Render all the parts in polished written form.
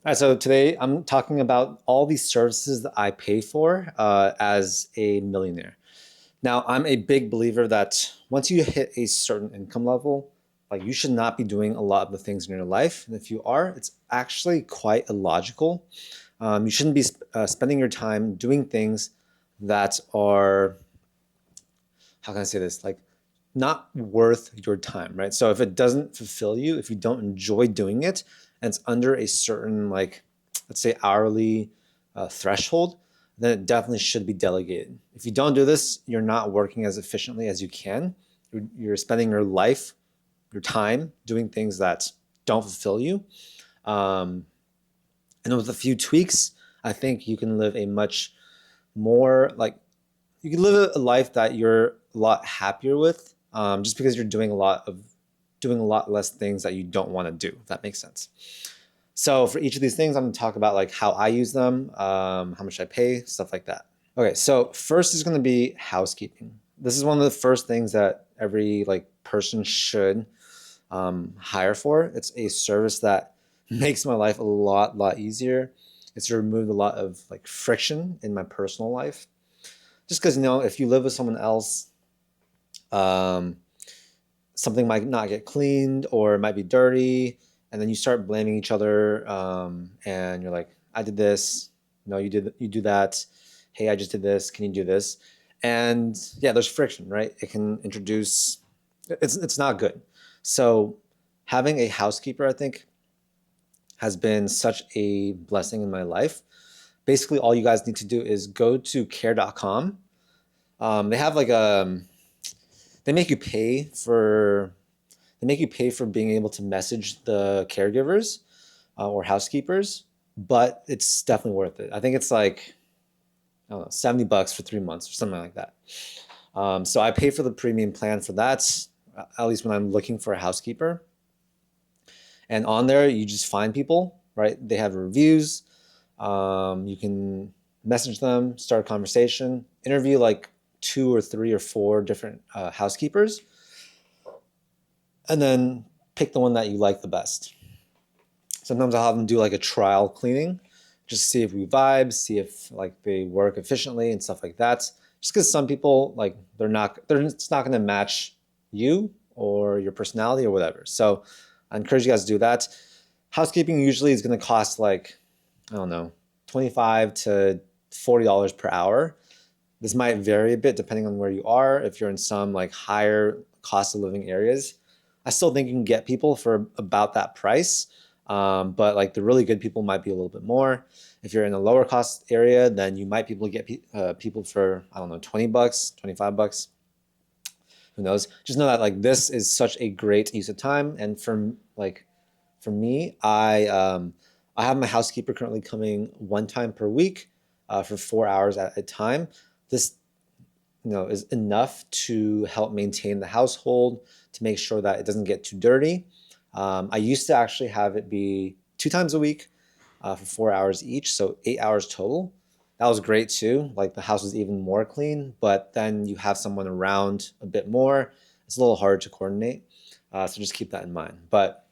All right, so today I'm talking about all these services that I pay for as a millionaire. Now, I'm a big believer that once you hit a certain income level, like you should not be doing a lot of the things in your life. And if you are, it's actually quite illogical. You shouldn't be spending your time doing things that are, how can I say this? Like not worth your time, right? So if it doesn't fulfill you, if you don't enjoy doing it, and it's under a certain like, let's say hourly threshold, then it definitely should be delegated. If you don't do this, you're not working as efficiently as you can. You're spending your life, your time doing things that don't fulfill you. Um, and with a few tweaks, I think you can live a much more like you can live a life that you're a lot happier with, just because you're doing a lot less things that you don't want to do, if that makes sense. So for each of these things, I'm going to talk about like how I use them, how much I pay, stuff like that. Okay, so first is going to be housekeeping. This is one of the first things that every like person should hire for. It's a service that makes my life a lot easier. It's removed a lot of like friction in my personal life. Just because if you live with someone else, um, something might not get cleaned or it might be dirty, and then you start blaming each other, and you're like, I did this, no you do that, hey I just did this, can you do this? And yeah, there's friction, right? It can introduce, it's not good. So having a housekeeper, I think, has been such a blessing in my life. Basically all you guys need to do is go to care.com. They have like a they make you pay for they make you pay for being able to message the caregivers or housekeepers, but it's definitely worth it. I think it's like, I don't know, $70 for 3 months or something like that. So I pay for the premium plan for that, at least when I'm looking for a housekeeper. And on there, you just find people, right? They have reviews. You can message them, start a conversation, interview like two or three or four different housekeepers, and then pick the one that you like the best. Sometimes I'll have them do like a trial cleaning, just to see if we vibe, see if like they work efficiently and stuff like that. Just because some people like they're it's not going to match you or your personality or whatever. So I encourage you guys to do that. Housekeeping usually is going to cost like, I don't know, $25 to $40 per hour. This might vary a bit depending on where you are. If you're in some like higher cost of living areas, I still think you can get people for about that price. But like the really good people might be a little bit more. If you're in a lower cost area, then you might be able to get people for, I don't know, $20, $25. Who knows? Just know that like this is such a great use of time. And for me, I have my housekeeper currently coming one time per week, for 4 hours at a time. This is enough to help maintain the household, to make sure that it doesn't get too dirty. I used to actually have it be two times a week, for 4 hours each, so 8 hours total. That was great too. Like the house was even more clean, but then you have someone around a bit more. It's a little hard to coordinate. So just keep that in mind. But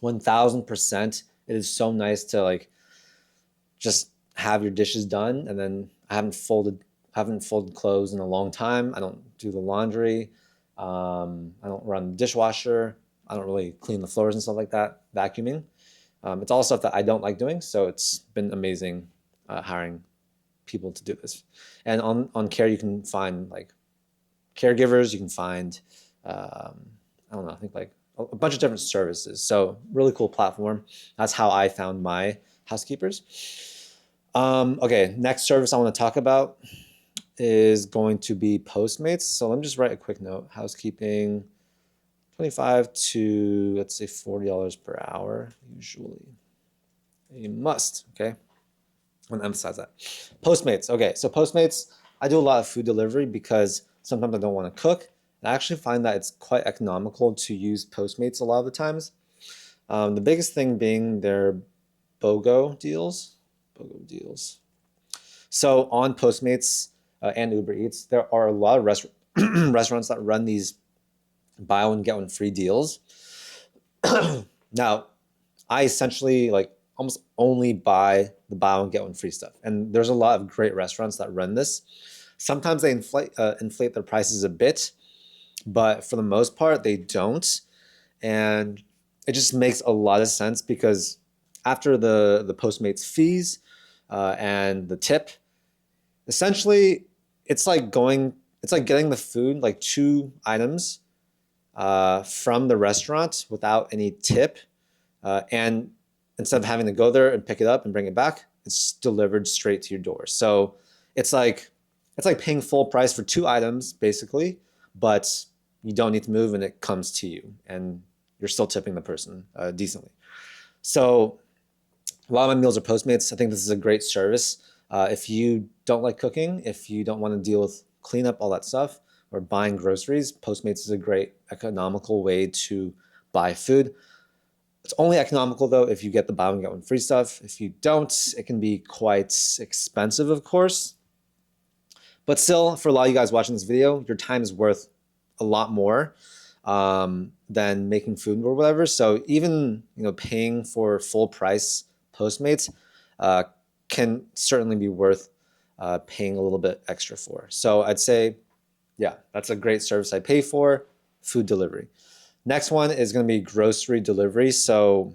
1000%, it is so nice to like just have your dishes done. And then I haven't folded clothes in a long time. I don't do the laundry. I don't run the dishwasher. I don't really clean the floors and stuff like that, vacuuming. It's all stuff that I don't like doing. So it's been amazing hiring people to do this. And on Care, you can find like caregivers. You can find, I don't know, I think like a bunch of different services. So really cool platform. That's how I found my housekeepers. Okay, next service I want to talk about is going to be Postmates. So let me just write a quick note. Housekeeping, 25 to, let's say, $40 per hour, usually. You must, okay? I want to emphasize that. Postmates, okay. So Postmates, I do a lot of food delivery because sometimes I don't want to cook. I actually find that it's quite economical to use Postmates a lot of the times. The biggest thing being their BOGO deals. BOGO deals. So on Postmates and Uber Eats, there are a lot of restaurants that run these buy one get one free deals. Now, I essentially like almost only buy the buy one get one free stuff. And there's a lot of great restaurants that run this. Sometimes they inflate their prices a bit, but for the most part, they don't. And it just makes a lot of sense because after the Postmates fees and the tip, essentially it's like getting the food, like 2 items from the restaurant without any tip. And instead of having to go there and pick it up and bring it back, it's delivered straight to your door. So it's like it's like paying full price for 2 items basically, but you don't need to move and it comes to you, and you're still tipping the person decently. So a lot of my meals are Postmates. I think this is a great service. If you don't like cooking, if you don't want to deal with cleanup, all that stuff, or buying groceries, Postmates is a great economical way to buy food. It's only economical though if you get the buy one get one free stuff. If you don't, it can be quite expensive, of course. But still, for a lot of you guys watching this video, your time is worth a lot more than making food or whatever. So even paying for full price Postmates uh, can certainly be worth paying a little bit extra for. So I'd say, yeah, that's a great service I pay for. Food delivery. Next one is going to be grocery delivery. So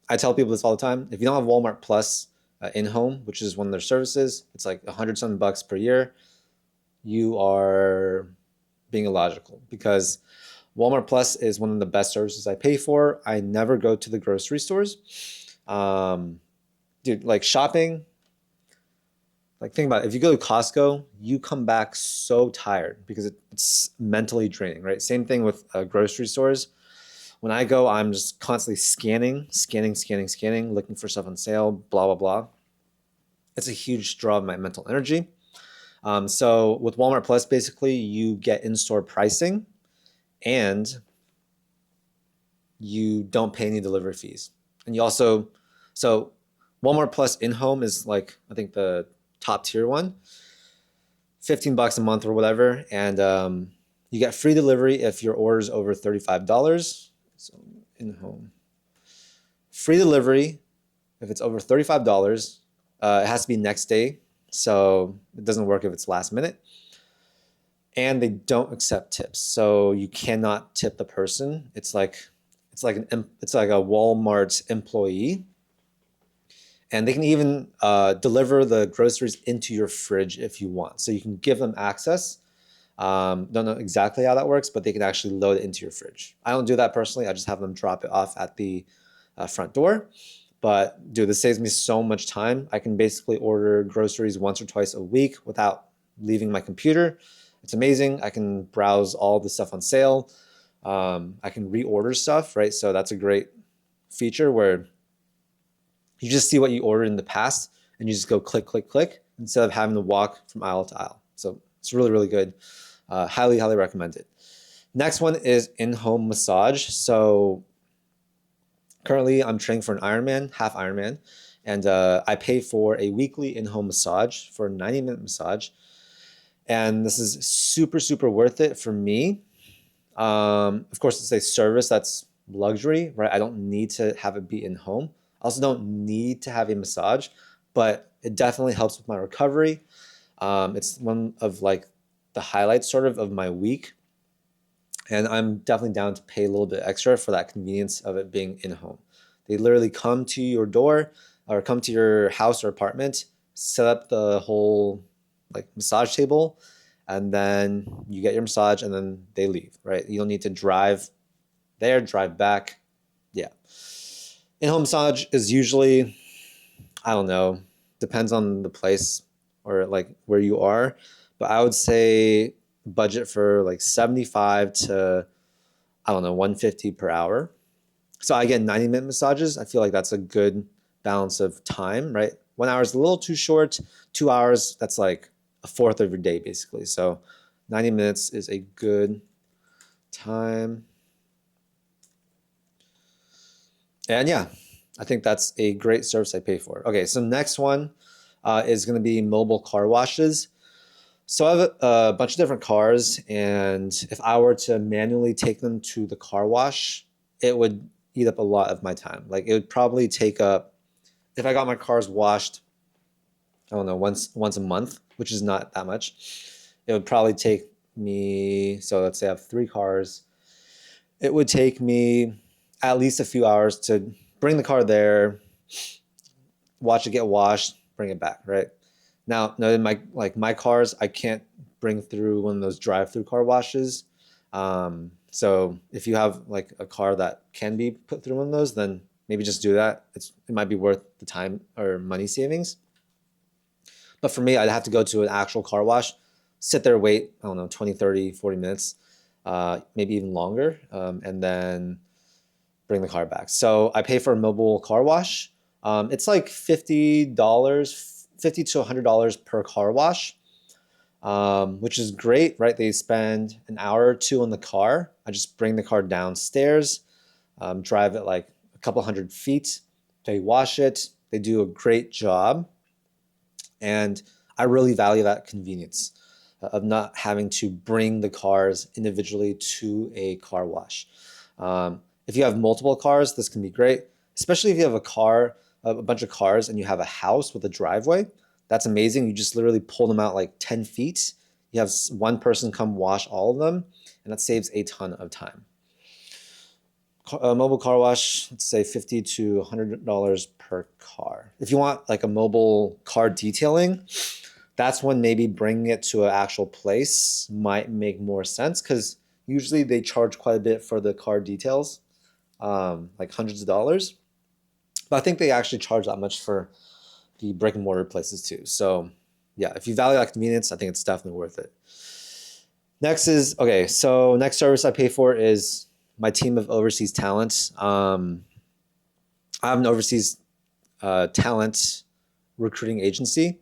I tell people this all the time. If you don't have Walmart Plus in-home, which is one of their services, it's like $100 per year. You are being illogical because Walmart Plus is one of the best services I pay for. I never go to the grocery stores. Dude, like shopping, like think about it. If you go to Costco, you come back so tired because it's mentally draining, right? Same thing with grocery stores. When I go, I'm just constantly scanning, looking for stuff on sale, blah, blah, blah. It's a huge draw of my mental energy. So with Walmart Plus, basically, you get in-store pricing and you don't pay any delivery fees. And you also, so Walmart Plus in-home is like, I think the top tier one, $15 a month or whatever. And you get free delivery if your order is over $35. So in-home. Free delivery if it's over $35. It has to be next day. So it doesn't work if it's last minute. And they don't accept tips. So you cannot tip the person. It's like a Walmart employee. And they can even deliver the groceries into your fridge if you want. So you can give them access. Don't know exactly how that works, but they can actually load it into your fridge. I don't do that personally. I just have them drop it off at the front door. But dude, this saves me so much time. I can basically order groceries once or twice a week without leaving my computer. It's amazing. I can browse all the stuff on sale. I can reorder stuff, right? So that's a great feature where you just see what you ordered in the past and you just go click, click, click instead of having to walk from aisle to aisle. So it's really, really good. Highly, highly recommend it. Next one is in-home massage. So currently I'm training for an Ironman, half Ironman, and I pay for a weekly in-home massage for a 90-minute massage. And this is super, super worth it for me. Of course, it's a service that's luxury, right? I don't need to have it be in home. I also don't need to have a massage, but it definitely helps with my recovery. It's one of like the highlights sort of my week. And I'm definitely down to pay a little bit extra for that convenience of it being in home. They literally come to your door or come to your house or apartment, set up the whole like massage table, and then you get your massage and then they leave, right? You don't need to drive there, drive back. Yeah. In-home massage is usually, I don't know, depends on the place or like where you are, but I would say budget for like 75 to, I don't know, 150 per hour. So I get 90-minute massages. I feel like that's a good balance of time, right? 1 hour is a little too short. 2 hours, that's like a fourth of your day basically. So 90 minutes is a good time. And yeah, I think that's a great service I pay for. Okay, so next one is going to be mobile car washes. So I have a bunch of different cars, and if I were to manually take them to the car wash, it would eat up a lot of my time. Like it would probably take up, if I got my cars washed, I don't know, once a month, which is not that much. It would probably take me, so let's say I have 3 cars. It would take me at least a few hours to bring the car there, watch it get washed, bring it back, right? Now, in my cars, I can't bring through one of those drive-through car washes. So if you have like a car that can be put through one of those, then maybe just do that. It might be worth the time or money savings. But for me, I'd have to go to an actual car wash, sit there, wait, I don't know, 20, 30, 40 minutes, maybe even longer, and then bring the car back. So I pay for a mobile car wash. It's like $50, $50 to $100 per car wash, which is great, right? They spend an hour or two on the car. I just bring the car downstairs, drive it like a couple 100 feet. They wash it. They do a great job. And I really value that convenience of not having to bring the cars individually to a car wash. If you have multiple cars, this can be great, especially if you have a bunch of cars, and you have a house with a driveway. That's amazing. You just literally pull them out like 10 feet. You have one person come wash all of them, and that saves a ton of time. A mobile car wash, let's say $50 to $100 per car. If you want like a mobile car detailing, that's when maybe bringing it to an actual place might make more sense, because usually they charge quite a bit for the car details, like hundreds of dollars. But I think they actually charge that much for the brick and mortar places too. So yeah, if you value that convenience, I think it's definitely worth it. Next service I pay for is my team of overseas talent. I have an overseas talent recruiting agency,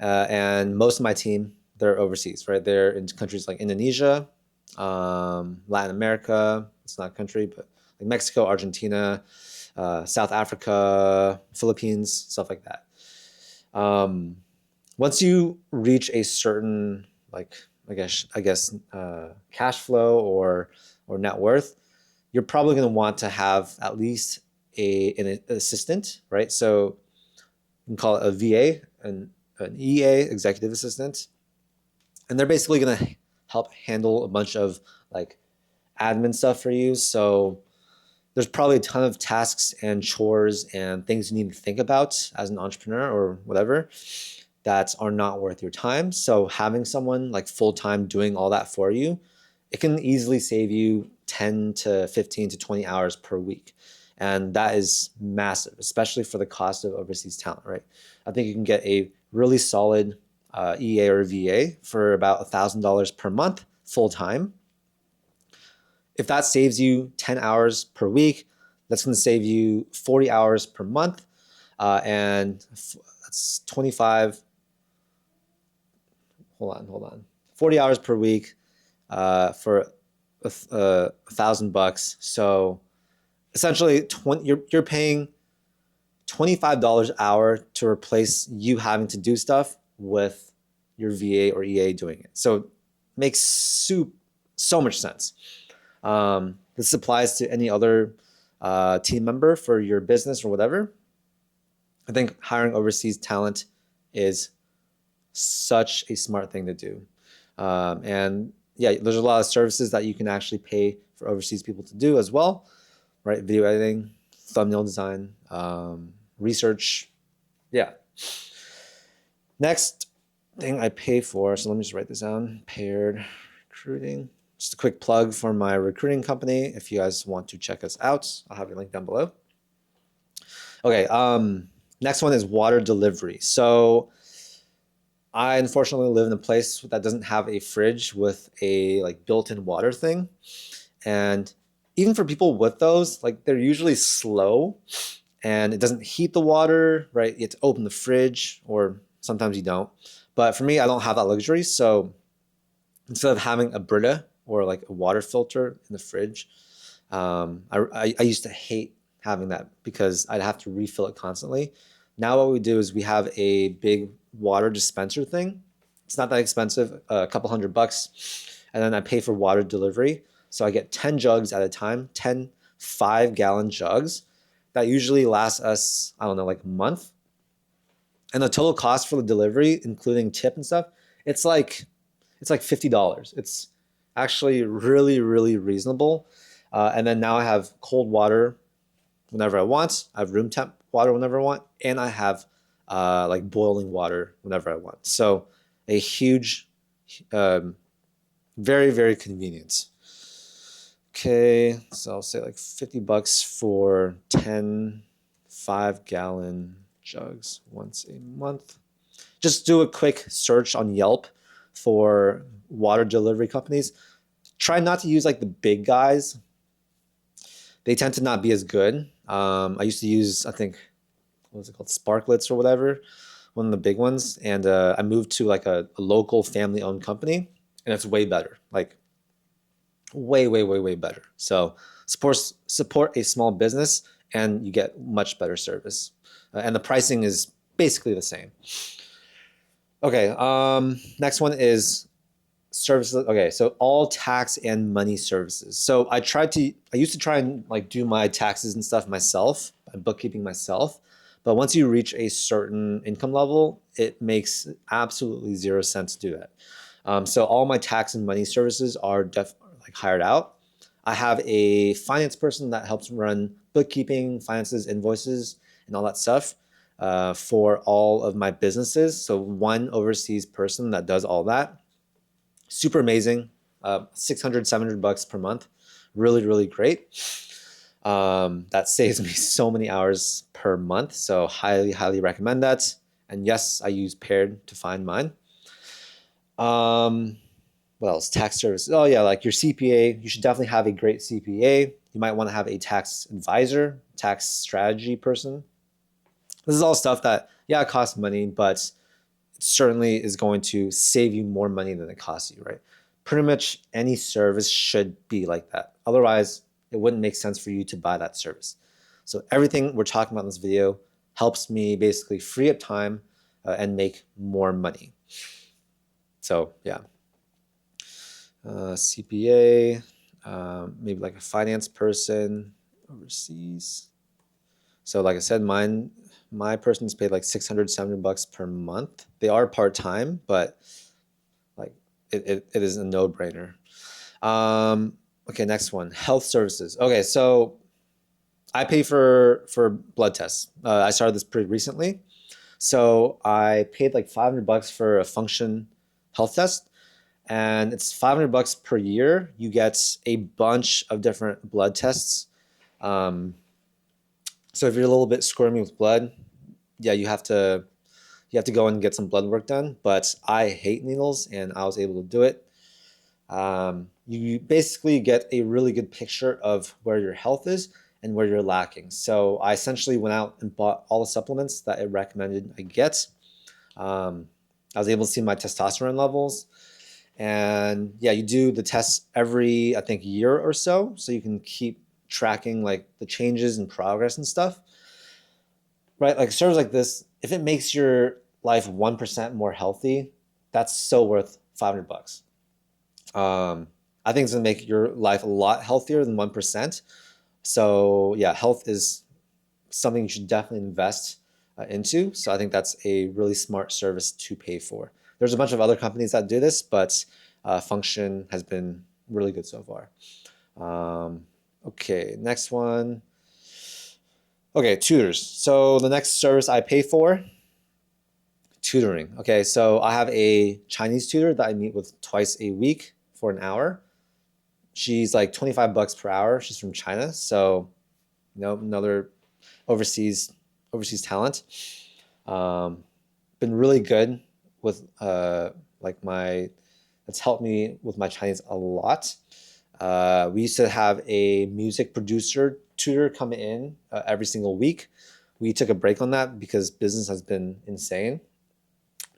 and most of my team, they're overseas, right? They're in countries like Indonesia, Latin America, it's not a country, but like Mexico, Argentina, South Africa, Philippines, stuff like that. Once you reach a certain, like, I guess cash flow or net worth, you're probably going to want to have at least an assistant, right? So you can call it a VA, an EA, executive assistant, and they're basically going to help handle a bunch of like admin stuff for you. So there's probably a ton of tasks and chores and things you need to think about as an entrepreneur or whatever that are not worth your time. So having someone like full-time doing all that for you, it can easily save you 10 to 15 to 20 hours per week. And that is massive, especially for the cost of overseas talent, right? I think you can get a really solid EA or VA for about $1,000 per month full-time. If that saves you 10 hours per week, that's going to save you 40 hours per month. And that's 25. Hold on. 40 hours per week for $1,000. So essentially, you're paying $25 an hour to replace you having to do stuff with your VA or EA doing it. So it makes so much sense. This applies to any other team member for your business or whatever. I think hiring overseas talent is such a smart thing to do. And yeah, there's a lot of services that you can actually pay for overseas people to do as well, right? Video editing, thumbnail design, research. Yeah. Next thing I pay for, so let me just write this down, paired recruiting. Just a quick plug for my recruiting company. If you guys want to check us out, I'll have your link down below. Okay, next one is water delivery. So I unfortunately live in a place that doesn't have a fridge with a like built-in water thing. And even for people with those, like they're usually slow and it doesn't heat the water, right? You have to open the fridge, or sometimes you don't. But for me, I don't have that luxury. So instead of having a Brita or like a water filter in the fridge, I used to hate having that because I'd have to refill it constantly. Now what we do is we have a big water dispenser thing. It's not that expensive, a couple $100, and then I pay for water delivery. So I get 10 jugs at a time, 10 5-gallon jugs that usually last us, I don't know, like a month. And the total cost for the delivery, including tip and stuff, it's like $50. It's actually really, really reasonable. And then now I have cold water whenever I want. I have room temp water whenever I want, and I have like boiling water whenever I want. So a huge, um, very, very convenient. Okay, so I'll say like $50 for 10 5-gallon jugs once a month. Just do a quick search on Yelp for water delivery companies. Try not to use like the big guys. They tend to not be as good. I used to use, I think, what was it called, Sparklets or whatever, one of the big ones. And I moved to like a local family-owned company, and it's way better, like way, way, way, way better. So support a small business, and you get much better service, and the pricing is basically the same. Okay, next one is services. Okay, so all tax and money services. So I used to try and like do my taxes and stuff myself, bookkeeping myself. But once you reach a certain income level, it makes absolutely 0 sense to do that. So all my tax and money services are like hired out. I have a finance person that helps run bookkeeping, finances, invoices, and all that stuff for all of my businesses. So one overseas person that does all that. Super amazing. 600, $700 per month. Really, really great. That saves me so many hours per month. So highly, highly recommend that. And yes, I use Paired to find mine. What else? Tax services. Oh yeah, like your CPA. You should definitely have a great CPA. You might want to have a tax advisor, tax strategy person. This is all stuff that, yeah, it costs money, but it certainly is going to save you more money than it costs you, right? Pretty much any service should be like that. Otherwise, it wouldn't make sense for you to buy that service. So everything we're talking about in this video helps me basically free up time and make more money. So yeah, CPA, maybe like a finance person overseas. So like I said, my person's paid like 600, $700 per month. They are part-time, but like it is a no-brainer. Okay, next one, health services. Okay, so I pay for blood tests. I started this pretty recently. So I paid like $500 for a function health test, and it's $500 per year. You get a bunch of different blood tests. So if you're a little bit squirmy with blood, yeah, you have to go and get some blood work done. But I hate needles, and I was able to do it. You basically get a really good picture of where your health is and where you're lacking. So I essentially went out and bought all the supplements that it recommended I get. I was able to see my testosterone levels. And yeah, you do the tests every, I think, year or so you can keep tracking like the changes and progress and stuff. Right? Like a service like this, if it makes your life 1% more healthy, that's so worth $500. I think it's gonna make your life a lot healthier than 1%. So yeah, health is something you should definitely invest into. So I think that's a really smart service to pay for. There's a bunch of other companies that do this, but Function has been really good so far. Okay, next one. Okay, tutors. So the next service I pay for, tutoring. Okay, so I have a Chinese tutor that I meet with twice a week for an hour. She's like $25 per hour. She's from China, so another overseas talent. Been really good with like it's helped me with my Chinese a lot. We used to have a music producer tutor come in every single week. We took a break on that because business has been insane,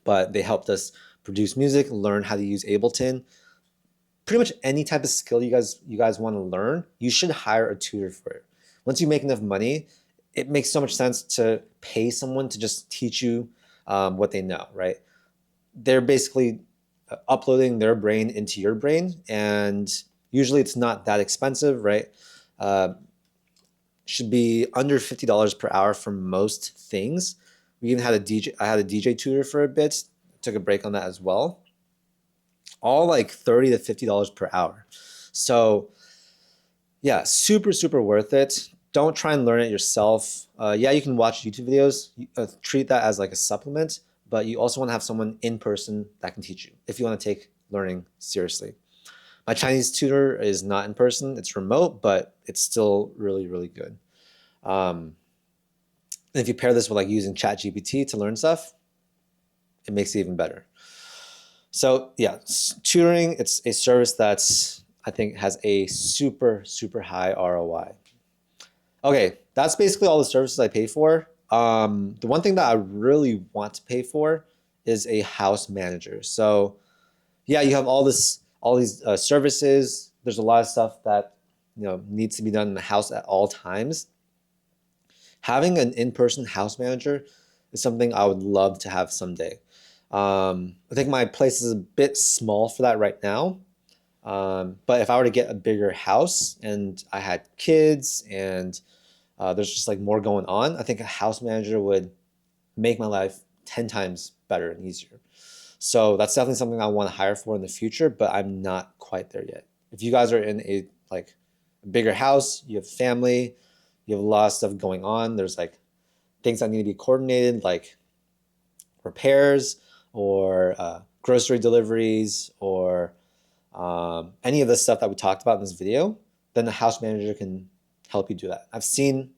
but they helped us produce music, learn how to use Ableton. Pretty much any type of skill you guys want to learn, you should hire a tutor for it. Once you make enough money, it makes so much sense to pay someone to just teach you what they know, right? They're basically uploading their brain into your brain, and usually it's not that expensive, right? should be under $50 per hour for most things. We even had a DJ. I had a DJ tutor for a bit. Took a break on that as well. All like $30 to $50 per hour. So yeah, super, super worth it. Don't try and learn it yourself. Yeah, you can watch YouTube videos. Treat that as like a supplement, but you also want to have someone in person that can teach you if you want to take learning seriously. My Chinese tutor is not in person, it's remote, but it's still really, really good. And if you pair this with like using ChatGPT to learn stuff, it makes it even better. So yeah, tutoring, it's a service that's, I think, has a super, super high ROI. Okay, that's basically all the services I pay for. The one thing that I really want to pay for is a house manager. So yeah, you have all these services. There's a lot of stuff that needs to be done in the house at all times. Having an in-person house manager is something I would love to have someday. I think my place is a bit small for that right now. But if I were to get a bigger house and I had kids and there's just like more going on, I think a house manager would make my life 10 times better and easier. So that's definitely something I want to hire for in the future, but I'm not quite there yet. If you guys are in a like a bigger house, you have family, you have a lot of stuff going on, there's like things that need to be coordinated, like repairs or grocery deliveries or any of the stuff that we talked about in this video, then the house manager can help you do that. I've seen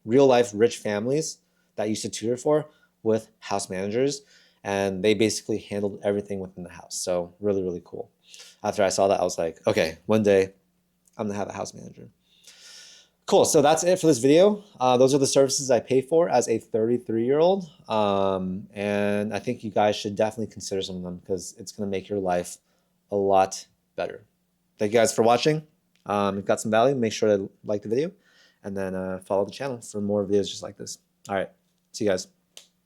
real life rich families that I used to tutor for with house managers, and they basically handled everything within the house. So really, really cool. After I saw that, I was like, okay, one day I'm gonna have a house manager. Cool, so that's it for this video. Those are the services I pay for as a 33-year-old. And I think you guys should definitely consider some of them because it's gonna make your life a lot better. Thank you guys for watching. If you got some value, make sure to like the video and then follow the channel for more videos just like this. All right, see you guys.